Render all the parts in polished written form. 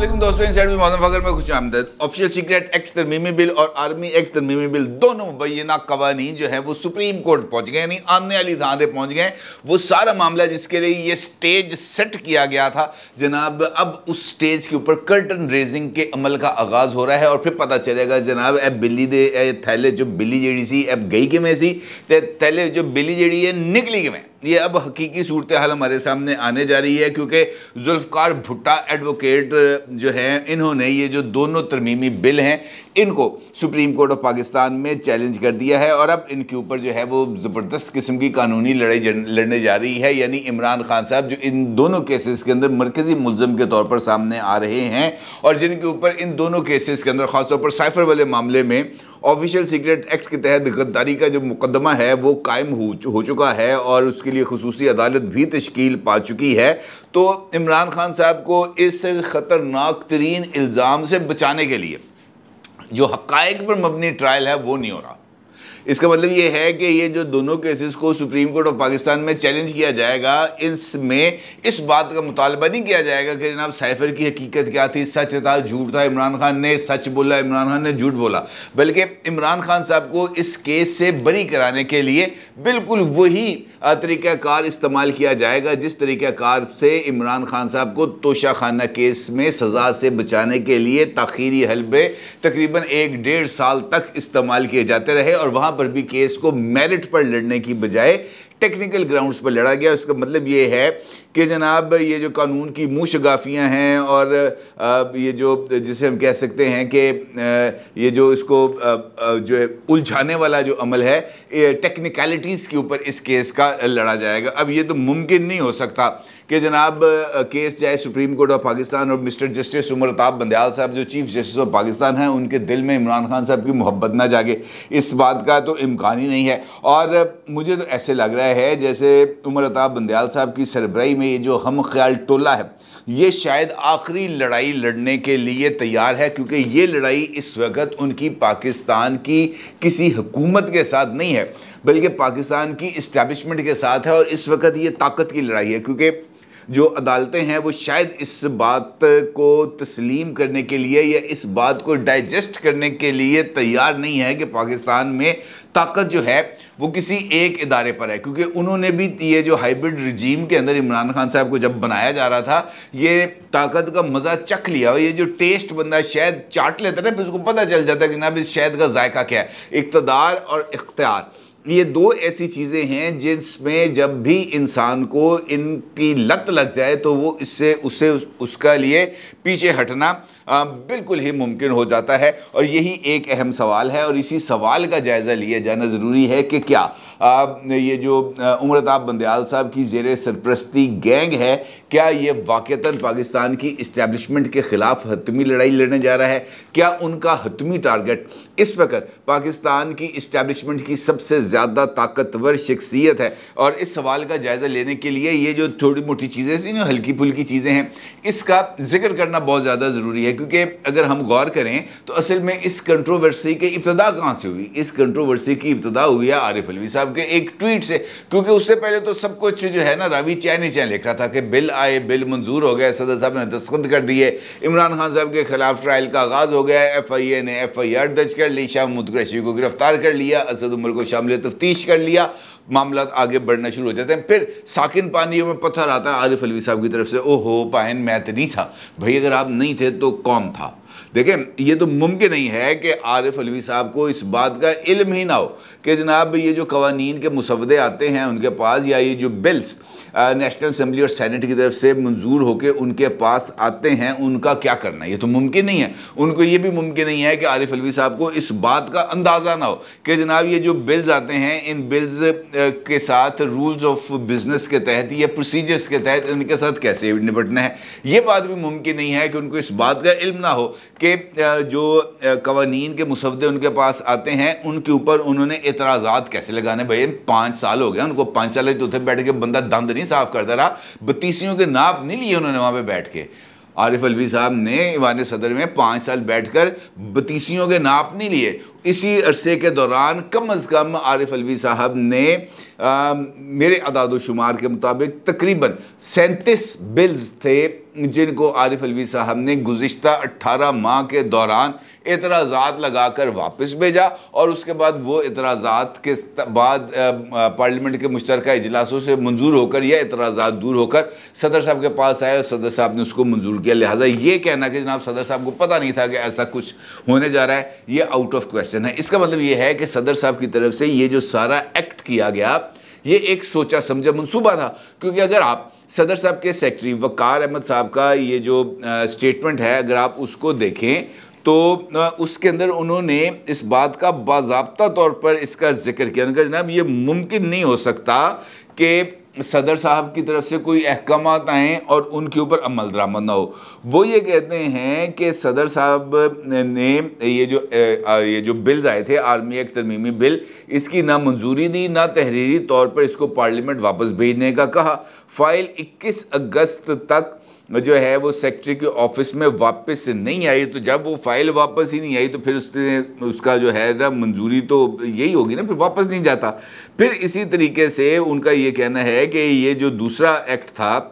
अस्सलाम दोस्तों, इनसाइड में मौजूद फकर में खुश आमदीद। ऑफिशियल सीक्रेट एक्ट तरमीमी बिल और आर्मी एक्ट तरमीमी बिल दोनों मुबैना कवानीन जो है वो सुप्रीम कोर्ट पहुंच गए, यानी आने वाली धां पे पहुंच गए। वो सारा मामला जिसके लिए ये स्टेज सेट किया गया था जनाब, अब उस स्टेज के ऊपर कर्टन रेजिंग के अमल का आगाज हो रहा है और फिर पता चलेगा जनाब ए बिल्ली दे थैले जो बिल्ली जड़ी सी अब गई कि में सी ते थैले जो बिल्ली जड़ी है निकली कि में। ये अब हकीकी सूरत हाल हमारे सामने आने जा रही है क्योंकि जुल्फ़कार भुट्टा एडवोकेट जो हैं इन्होंने ये जो दोनों तरमीमी बिल हैं इनको सुप्रीम कोर्ट ऑफ पाकिस्तान में चैलेंज कर दिया है और अब इनके ऊपर जो है वो ज़बरदस्त किस्म की कानूनी लड़ाई लड़ने जा रही है। यानी इमरान खान साहब जो इन दोनों केसेस के अंदर मरकज़ी मुल्ज़म के तौर पर सामने आ रहे हैं और जिनके ऊपर इन दोनों केसेस के अंदर ख़ासतौर पर साइफर वाले मामले में ऑफिशियल सीक्रेट एक्ट के तहत गद्दारी का जो मुकदमा है वो कायम हो चुका है और उसके लिए खुसूसी अदालत भी तश्कील पा चुकी है। तो इमरान खान साहब को इस ख़तरनाक तरीन इल्ज़ाम से बचाने के लिए जो हक़ाइक़ पर मबनी ट्रायल है वो नहीं हो रहा। इसका मतलब ये है कि ये जो दोनों केसेस को सुप्रीम कोर्ट ऑफ पाकिस्तान में चैलेंज किया जाएगा, इसमें इस बात का मुतालबा नहीं किया जाएगा कि जनाब साइफर की हकीकत क्या थी, सच था झूठ था, इमरान खान ने सच बोला, इमरान खान ने झूठ बोला, बल्कि इमरान खान साहब को इस केस से बरी कराने के लिए बिल्कुल वही तरीक़ाकार इस्तेमाल किया जाएगा जिस तरीक़ाकार से इमरान खान साहब को तोशा खाना केस में सज़ा से बचाने के लिए ताख़ीरी हलबे तकरीबन 1-1.5 साल तक इस्तेमाल किए जाते रहे और वहाँ पर भी केस को मेरिट पर लड़ने की बजाय टेक्निकल ग्राउंड्स पर लड़ा गया। उसका मतलब ये है कि जनाब ये जो कानून की मुँह शगाफियाँ हैं और ये जो जिसे हम कह सकते हैं कि ये जो इसको जो है उलझाने वाला जो अमल है टेक्निकलिटीज़ के ऊपर इस केस का लड़ा जाएगा। अब ये तो मुमकिन नहीं हो सकता कि जनाब केस जाए सुप्रीम कोर्ट ऑफ पाकिस्तान और मिस्टर जस्टिस उमर अताब बंदयाल साहब जो चीफ जस्टिस ऑफ पाकिस्तान हैं उनके दिल में इमरान खान साहब की मोहब्बत ना जागे, इस बात का तो इम्कान ही नहीं है। और मुझे तो ऐसे लग रहा है जैसे उमर अताब बंदयाल साहब की सरबराही में ये जो हम ख्याल टोला है ये शायद आखिरी लड़ाई लड़ने के लिए तैयार है, क्योंकि ये लड़ाई इस वक्त उनकी पाकिस्तान की किसी हुकूमत के साथ नहीं है बल्कि पाकिस्तान की इस्टेब्लिशमेंट के साथ है। और इस वक्त ये ताकत की लड़ाई है क्योंकि जो अदालतें हैं वो शायद इस बात को तस्लीम करने के लिए या इस बात को डाइजेस्ट करने के लिए तैयार नहीं है कि पाकिस्तान में ताकत जो है वो किसी एक इदारे पर है, क्योंकि उन्होंने भी ये जो हाइब्रिड रिजीम के अंदर इमरान खान साहब को जब बनाया जा रहा था ये ताकत का मज़ा चख लिया। ये जो टेस्ट बंदा शायद चाट लेता है ना फिर उसको पता चल जाता है कि ना इस शहद का जायका क्या है। इक़्तिदार और इख्तियार ये दो ऐसी चीज़ें हैं जिसमें जब भी इंसान को इनकी लत लग जाए तो वो उससे उसका लिए पीछे हटना बिल्कुल ही मुमकिन हो जाता है। और यही एक अहम सवाल है और इसी सवाल का जायज़ा लिया जाना ज़रूरी है कि क्या ये जो उमर अताब बंदयाल साहब की ज़ेरे सरपरस्ती गैंग है क्या ये वाक़तन पाकिस्तान की इस्टेब्लिशमेंट के ख़िलाफ़ हतमी लड़ाई लड़ने जा रहा है? क्या उनका हतमी टारगेट इस वक्त पाकिस्तान की इस्टेब्लिशमेंट की सबसे ज़्यादा ताकतवर शख्सियत है? और इस सवाल का जायज़ा लेने के लिए ये जो थोड़ी मोटी चीज़ें सी ना हल्की फुल्की चीज़ें हैं इसका जिक्र करना बहुत ज़्यादा ज़रूरी है, क्योंकि अगर हम गौर करें तो असल में इस कंट्रोवर्सी की इब्तदा कहाँ से हुई? इस कंट्रोवर्सी की इब्तदा हुई है आरिफ अलवी साहब के एक ट्वीट से, क्योंकि उससे पहले तो सब कुछ जो है ना रावी चैन ही चैन लिख रहा था कि बिल आए, बिल मंजूर हो गया, सदर साहब ने दस्तखत कर दिए, इमरान खान साहब के खिलाफ ट्रायल का आगाज़ हो गया, FIA ने FIR दर्ज कर ली, शाह महमूद कुरैशी को गिरफ्तार कर लिया, असद उमर को शामिल तफ्तीश कर लिया, मामला आगे बढ़ना शुरू हो जाते हैं। फिर साकिन पानियों में पत्थर आता है आरिफ अलवी साहब की तरफ से, ओहो पायन मैं तो नहीं था। भाई अगर आप नहीं थे तो कौन था? देखें ये तो मुमकिन नहीं है कि आरिफ अलवी साहब को इस बात का इल्म ही ना हो कि जनाब ये जो कवानीन के मुसवदे आते हैं उनके पास या ये जो बिल्स नेशनल असम्बली और सेनेट की तरफ से मंजूर होकर उनके पास आते हैं उनका क्या करना। ये तो मुमकिन नहीं है। उनको ये भी मुमकिन नहीं है कि आरिफ अलवी साहब को इस बात का अंदाज़ा ना हो कि जनाब ये जो बिल्स आते हैं इन बिल्स के साथ रूल्स ऑफ बिजनेस के तहत या प्रोसीजर्स के तहत इनके साथ कैसे निपटना है। ये बात भी मुमकिन नहीं है कि उनको इस बात का इल्म ना हो कि जो कवानीन के मुसवदे उनके पास आते हैं उनके ऊपर उन्होंने एतराज़ात कैसे लगाने। भाई 5 साल हो गए उनको, 5 साल तो उधर बैठ के बंदा दंद नहीं साफ करता रहा, बत्तीसियों के नाप नहीं लिए उन्होंने वहां पे बैठ के। आरिफ अलवी साहब ने ईवान सदर में 5 साल बैठकर बत्तीसियों के नाप नहीं लिए। इसी अरसे के दौरान कम अज़ कम आरिफ अलवी साहब ने मेरे अदाद शुमार के मुताबिक तकरीबन 37 बिल्स थे जिनको आरिफ अलवी साहब ने गुज़िश्ता 18 माह के दौरान एतराज़ात लगाकर वापस भेजा, और उसके बाद वो एतराज़ात के बाद पार्लियामेंट के मुश्तरका इजलासों से मंजूर होकर या एतराज़ात दूर होकर सदर साहब के पास आए और सदर साहब ने उसको मंजूर किया। लिहाजा ये कहना कि जनाब सदर साहब को पता नहीं था कि ऐसा कुछ होने जा रहा है, ये आउट ऑफ क्वेश्चन है। इसका मतलब ये है कि सदर साहब की तरफ से ये जो सारा एक्ट किया गया ये एक सोचा समझा मंसूबा था, क्योंकि अगर आप सदर साहब के सेक्रेटरी वकार अहमद साहब का ये जो स्टेटमेंट है अगर आप उसको देखें तो उसके अंदर उन्होंने इस बात का बाज़ाब्ता तौर पर इसका जिक्र किया। उन्होंने कहा जनाब ये मुमकिन नहीं हो सकता कि सदर साहब की तरफ से कोई अहकामात आएँ और उनके ऊपर अमल दरामद ना हो। वो ये कहते हैं कि सदर साहब ने ये जो बिल्स आए थे आर्मी एक्ट तरमीमी बिल, इसकी ना मंजूरी दी ना तहरीरी तौर पर इसको पार्लियामेंट वापस भेजने का कहा। फाइल 21 अगस्त तक जो है वो सेक्रेटरी के ऑफिस में वापस नहीं आई, तो जब वो फाइल वापस ही नहीं आई तो फिर उसका जो है ना मंजूरी तो यही होगी ना, फिर वापस नहीं जाता। फिर इसी तरीके से उनका ये कहना है कि ये जो दूसरा एक्ट था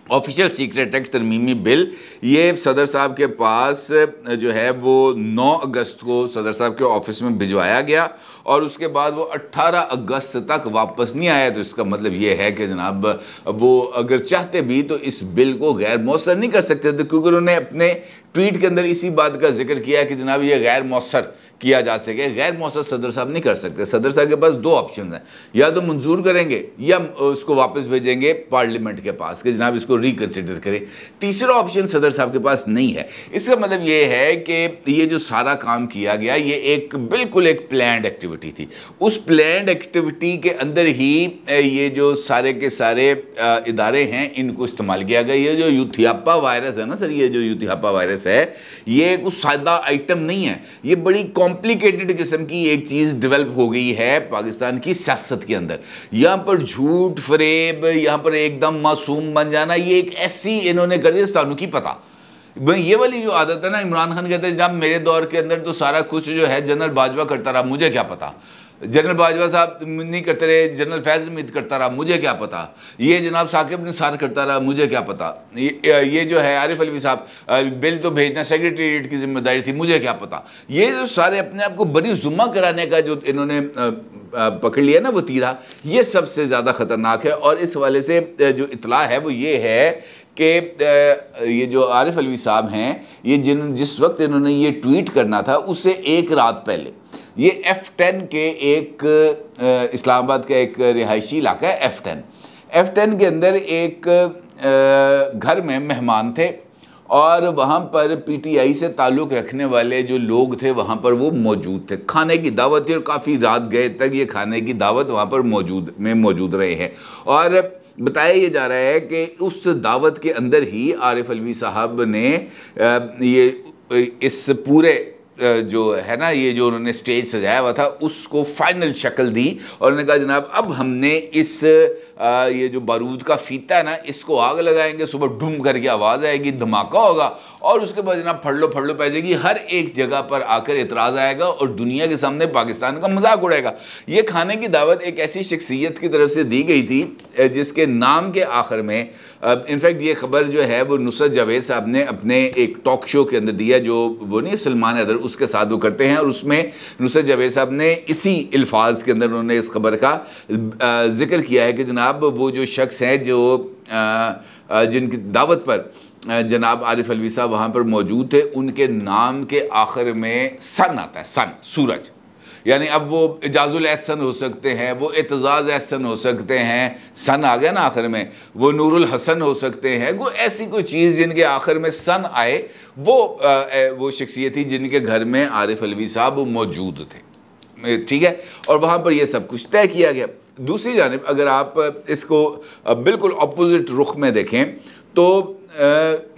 ऑफिशियल सीक्रेट एक्ट तरमीमी बिल, ये सदर साहब के पास जो है वो 9 अगस्त को सदर साहब के ऑफिस में भिजवाया गया और उसके बाद वो 18 अगस्त तक वापस नहीं आया। तो इसका मतलब ये है कि जनाब वो अगर चाहते भी तो इस बिल को गैर मौसर नहीं कर सकते थे, क्योंकि उन्होंने अपने ट्वीट के अंदर इसी बात का जिक्र किया कि जनाब ये गैर मौसर किया जा सके। गैर मौसर सदर साहब नहीं कर सकते। सदर साहब के पास 2 ऑप्शन हैं, या तो मंजूर करेंगे या उसको वापस भेजेंगे पार्लियामेंट के पास कि जनाब इसको रिकन्सिडर करें। तीसरा ऑप्शन सदर साहब के पास नहीं है। इसका मतलब ये है कि ये जो सारा काम किया गया ये एक बिल्कुल एक प्लान्ड एक्टिविटी थी। उस प्लान्ड एक्टिविटी के अंदर ही ये जो सारे के सारे इदारे हैं इनको इस्तेमाल किया गया। ये जो यूथियापा वायरस है ना सर, ये जो यूथियापा वायरस है ये कुछ सादा आइटम नहीं है, ये बड़ी कॉम्प्लिकेटेड किस्म की एक चीज़ डेवलप हो गई है पाकिस्तान की सियासत के अंदर। यहाँ पर झूठ फरेब, यहाँ पर एकदम मासूम बन जाना, ये एक ऐसी इन्होंने कर दिया सानू की पता। ये वाली जो आदत है ना, इमरान खान कहते हैं जब मेरे दौर के अंदर तो सारा कुछ जो है जनरल बाजवा करता रहा, मुझे क्या पता। जनरल बाजवा साहब नहीं करते रहे, जनरल फैज़ हमीद करता रहा, मुझे क्या पता। ये जनाब साकिब निसार करता रहा, मुझे क्या पता। ये जो है आरिफ अलवी साहब बिल तो भेजना सेक्रेटेरिएट की जिम्मेदारी थी, मुझे क्या पता। ये जो सारे अपने आप को बरी जुम्मा कराने का जो इन्होंने पकड़ लिया ना वो तीरा, ये सबसे ज़्यादा ख़तरनाक है। और इस हवाले से जो इतला है वो ये है कि ये जो आरिफ अलवी साहब हैं ये जिस वक्त इन्होंने ये ट्वीट करना था उससे एक रात पहले ये F10 के एक इस्लामाबाद का एक रिहायशी इलाका है F10 के अंदर एक घर में मेहमान थे और वहाँ पर PTI से ताल्लुक़ रखने वाले जो लोग थे वहाँ पर वो मौजूद थे। खाने की दावत थी और काफ़ी रात गए तक ये खाने की दावत वहाँ पर मौजूद रहे हैं। और बताया ये जा रहा है कि उस दावत के अंदर ही आरिफ अलवी साहब ने ये इस पूरे जो है ना ये जो उन्होंने स्टेज सजाया हुआ था उसको फाइनल शक्ल दी और उन्होंने कहा जनाब अब हमने इस ये जो बारूद का फीता है ना इसको आग लगाएंगे, सुबह ढूम करके आवाज़ आएगी, धमाका होगा और उसके बाद जनाब फड़लो पै जाएगी, हर एक जगह पर आकर एतराज़ आएगा और दुनिया के सामने पाकिस्तान का मजाक उड़ाएगा। ये खाने की दावत एक ऐसी शख्सियत की तरफ से दी गई थी जिसके नाम के आखिर में इनफैक्ट ये खबर जो है वो नुसरत जावेद साहब ने अपने एक टॉक शो के अंदर दिया, जो वो नहीं सलमान हैदर उसके साथ वो करते हैं, और उसमें नुसरत जावेद साहब ने इसी अल्फाज के अंदर उन्होंने इस खबर का जिक्र किया है कि जनाब वो जो शख्स हैं जो जिनकी दावत पर जनाब आरिफ अलवी साहब वहाँ पर मौजूद थे उनके नाम के आखिर में सन आता है, सन सूरज, यानी अब वो इजाजुल एहसन हो सकते हैं, वो एतजाज़ एहसन हो सकते हैं, सन आ गया ना आखिर में, वो नूरुल हसन हो सकते हैं, वो ऐसी कोई चीज़ जिनके आखिर में सन आए वो शख्सियत थी जिनके घर में आरिफ अलवी साहब मौजूद थे। ठीक है, और वहाँ पर ये सब कुछ तय किया गया। दूसरी जानिब अगर आप इसको बिल्कुल अपोजिट रुख में देखें तो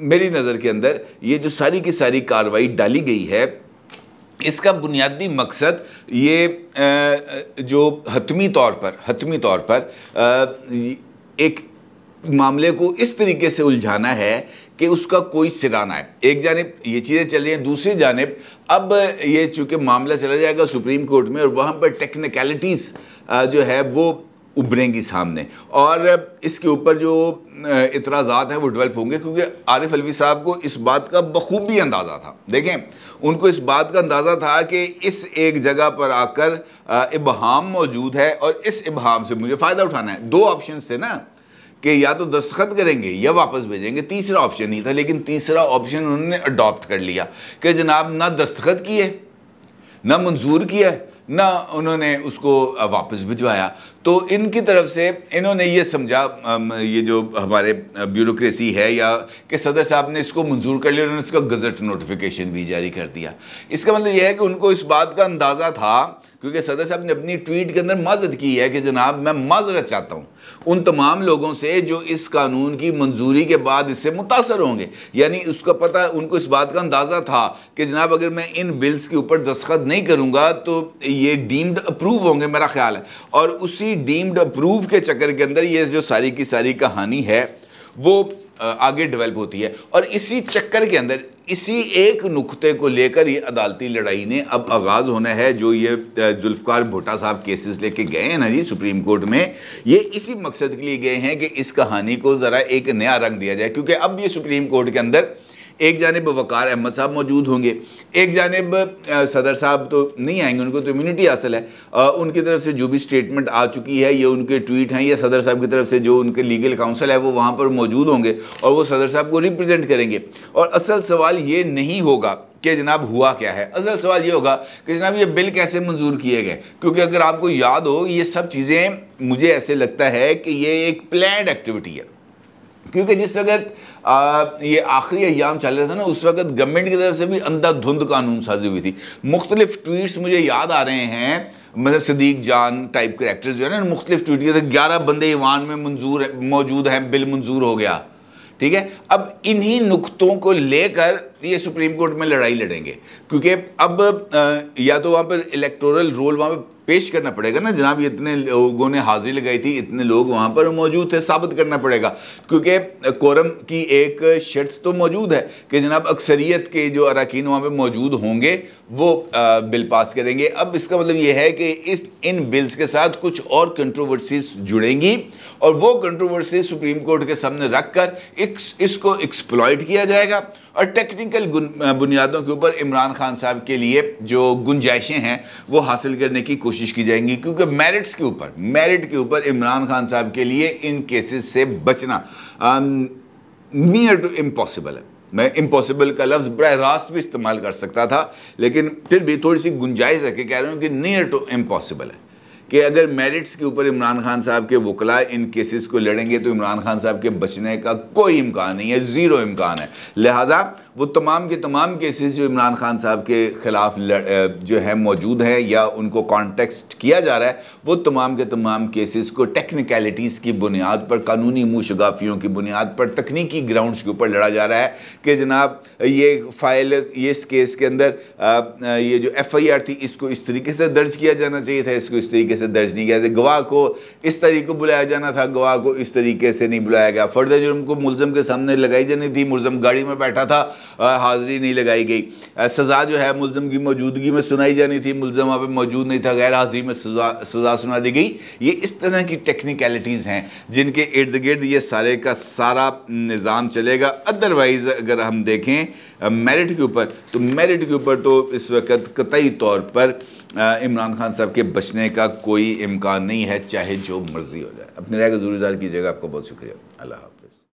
मेरी नज़र के अंदर ये जो सारी की सारी कार्रवाई डाली गई है इसका बुनियादी मकसद ये जो हतमी तौर पर एक मामले को इस तरीके से उलझाना है कि उसका कोई सिरा ना है। एक जानिब ये चीज़ें चल रही हैं, दूसरी जानिब अब ये चूँकि मामला चला जाएगा सुप्रीम कोर्ट में और वहाँ पर टेक्निकलिटीज़ जो है वो उभरेंगी सामने और इसके ऊपर जो इतराज़ात हैं वो डेवलप होंगे, क्योंकि आरिफ अलवी साहब को इस बात का बखूबी अंदाज़ा था। देखें, उनको इस बात का अंदाज़ा था कि इस एक जगह पर आकर इबहाम मौजूद है और इस इबहाम से मुझे फ़ायदा उठाना है। दो ऑप्शन थे ना कि या तो दस्तखत करेंगे या वापस भेजेंगे, तीसरा ऑप्शन नहीं था। लेकिन तीसरा ऑप्शन उन्होंने अडॉप्ट कर लिया कि जनाब ना दस्तखत किए, ना मंजूर किया, ना उन्होंने उसको वापस भिजवाया। तो इनकी तरफ से इन्होंने ये समझा, ये जो हमारे ब्यूरोक्रेसी है या कि सदर साहब ने इसको मंजूर कर लिया, उन्होंने इसका गज़ट नोटिफिकेशन भी जारी कर दिया। इसका मतलब यह है कि उनको इस बात का अंदाज़ा था, क्योंकि सदर साहब ने अपनी ट्वीट के अंदर माजरत की है कि जनाब मैं माजरत चाहता हूँ उन तमाम लोगों से जो इस कानून की मंजूरी के बाद इससे मुतासर होंगे। यानी उसका पता, उनको इस बात का अंदाज़ा था कि जनाब अगर मैं इन बिल्स के ऊपर दस्तखत नहीं करूँगा तो ये डीम्ड अप्रूव होंगे, मेरा ख्याल है। और उसी डीम्ड अप्रूव के चक्कर के अंदर ये जो सारी की सारी कहानी है वो आगे डेवलप होती है। और इसी चक्कर के अंदर इसी एक नुक्ते को लेकर ये अदालती लड़ाई ने अब आगाज़ होना है। जो ये जुल्फ़िकार भुट्टो साहब केसेस लेके गए हैं ना जी सुप्रीम कोर्ट में, ये इसी मकसद के लिए गए हैं कि इस कहानी को ज़रा एक नया रंग दिया जाए। क्योंकि अब ये सुप्रीम कोर्ट के अंदर एक जानिब वक़ार अहमद साहब मौजूद होंगे, एक जानिब सदर साहब तो नहीं आएंगे, उनको तो इम्यूनिटी हासिल है। उनकी तरफ से जो भी स्टेटमेंट आ चुकी है, ये उनके ट्वीट हैं, या सदर साहब की तरफ से जो उनके लीगल काउंसिल है वो वहाँ पर मौजूद होंगे और वो सदर साहब को रिप्रेजेंट करेंगे। और असल सवाल ये नहीं होगा कि जनाब हुआ क्या है, असल सवाल ये होगा कि जनाब ये बिल कैसे मंजूर किए गए। क्योंकि अगर आपको याद हो, ये सब चीज़ें मुझे ऐसे लगता है कि ये एक प्लान्ड एक्टिविटी है। क्योंकि जिस वक्त ये आखिरी अय्याम चल रहा था ना, उस वक्त गवर्नमेंट की तरफ से भी अंधाधुंध कानून साजी हुई थी। मुख्तलिफ ट्वीट्स मुझे याद आ रहे हैं, मतलब सदीक जान टाइप करैक्टर्स जो है ना, मुख्तलिफ ट्वीट किए थे, 11 बंदे ईवान में मौजूद हैं, बिल मंजूर हो गया। ठीक है, अब इन्हीं नुक्तों को लेकर ये सुप्रीम कोर्ट में लड़ाई लड़ेंगे। क्योंकि अब या तो वहाँ पर इलेक्टोरल रोल वहाँ पर पेश करना पड़ेगा ना, जनाब ये इतने लोगों ने हाजिरी लगाई थी, इतने लोग वहाँ पर मौजूद थे, साबित करना पड़ेगा। क्योंकि कोरम की एक शर्त तो मौजूद है कि जनाब अक्सरियत के जो अरकान वहाँ पर मौजूद होंगे वो बिल पास करेंगे। अब इसका मतलब ये है कि इन बिल्स के साथ कुछ और कंट्रोवर्सीज जुड़ेंगी और वो कंट्रोवर्सी सुप्रीम कोर्ट के सामने रख कर इसको एक्सप्लॉइट किया जाएगा और टेक्निकल बुनियादों के ऊपर इमरान खान साहब के लिए जो गुंजाइशें हैं वो हासिल करने की कोशिश की जाएंगी। क्योंकि मेरिट के ऊपर इमरान खान साहब के लिए इन केसेस से बचना नियर टू इम्पॉसिबल है। मैं इम्पॉसिबल का लफ्ज़ बराह रास्त भी इस्तेमाल कर सकता था, लेकिन फिर भी थोड़ी सी गुंजाइश रख के कह रहा हूँ कि नियर टू इम्पॉसिबल है कि अगर मेरिट्स के ऊपर इमरान खान साहब के वकला इन केसेस को लड़ेंगे तो इमरान खान साहब के बचने का कोई इम्कान नहीं है, ज़ीरो इम्कान है। लिहाजा वो तमाम के तमाम केसेस जो इमरान खान साहब के ख़िलाफ़ जो है मौजूद हैं या उनको कॉन्टेक्स्ट किया जा रहा है, वो तमाम के तमाम केसेस को टेक्निकलिटीज़ की बुनियाद पर, कानूनी मुशगाफियों की बुनियाद पर, तकनीकी ग्राउंड्स के ऊपर लड़ा जा रहा है कि जनाब ये फ़ाइल, ये इस केस के अंदर ये जो FIR थी इसको इस तरीके से दर्ज किया जाना चाहिए था, इसको इस तरीके से दर्ज नहीं किया था, गवाह को इस तरीके को बुलाया जाना था, गवाह को इस तरीके से नहीं बुलाया गया, फर्द जुर्म को मुलजम के सामने लगाई जानी थी, मुलजम गाड़ी में बैठा था, हाज़िरी नहीं लगाई गई, सज़ा जो है मुलजम की मौजूदगी में सुनाई जानी थी, मुलजम वहाँ पर मौजूद नहीं था, गैर हाज़िरी में सज़ा सुना दी गई। ये इस तरह की टेक्निकलिटीज़ हैं जिनके इर्द गिर्द ये सारे का सारा निज़ाम चलेगा। अदरवाइज़ अगर हम देखें मेरिट के ऊपर, तो मेरिट के ऊपर तो इस वक्त कतई तौर पर इमरान खान साहब के बचने का कोई इम्कान नहीं है, चाहे जो मर्ज़ी हो जाए। अपने राय का ज़रूर इज़हार कीजिएगा। आपका बहुत शुक्रिया। अल्लाह हाफ़िज़।